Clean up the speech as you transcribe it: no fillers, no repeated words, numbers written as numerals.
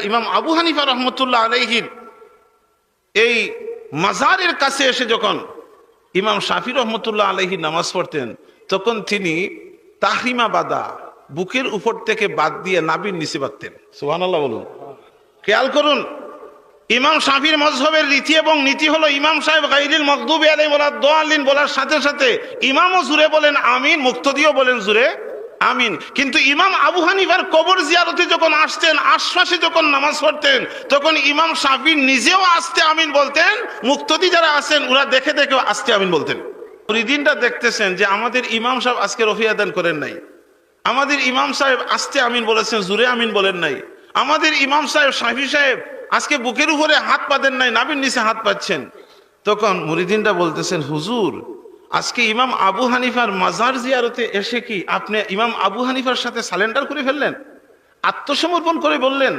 ইমাম আবু হানিফা রহমতুল্লাহ আলাইহির এই মাজারের কাছে এসে যখন ইমাম শাফি রহমতুল্লাহ আলাইহি নামাজ পড়তেন, তখন তিনি তাহরিমা বাদা বুকের উপর থেকে বাদ দিয়ে নাভির নিচে বাঁধতেন। সুবহানাল্লাহ বলুন। খেয়াল করুন, ইমাম শাফির মযহবের রীতি এবং নীতি হলো ইমাম সাহেব গায়রিল মাগদুবি আলাইহিম ওয়ালাদ দাল্লিন বলার সাথে সাথে ইমামও জুরে বলেন আমিন, মুক্তদিও বলেন জুরে আমিন। কিন্তু ইমাম আবু হানিফার কবর জিয়ারতে যখন আসতেন, আশপাশে যখন নামাজ পড়তেন, তখন ইমাম শাফি নিজেও আস্তে আমিন বলতেন, মুক্তদি যারা আছেন ওরা দেখে দেখে আস্তে আমিন বলতেন। মুরিদিনরা দেখতেছেন যে আমাদের ইমাম সাহেব আজকে রফি আদান করেন নাই, আমাদের ইমাম সাহেব আস্তে আমিন বলেছেন, জুরে আমিন বলেন নাই, আমাদের ইমাম সাহেব শাফি সাহেব আজকে বুকের উপরে হাত পাতেন নাই, নাভির নিচে হাত পাচ্ছেন। তখন মুরিদিনরা বলতেছেন, হুজুর আজকে ইমাম আবু হানিফার মাজার জিয়ারতে এসে কি আপনি ইমাম আবু হানিফার সাথে সালেন্ডার করে ফেললেন, আত্মসমর্পণ করে বললেন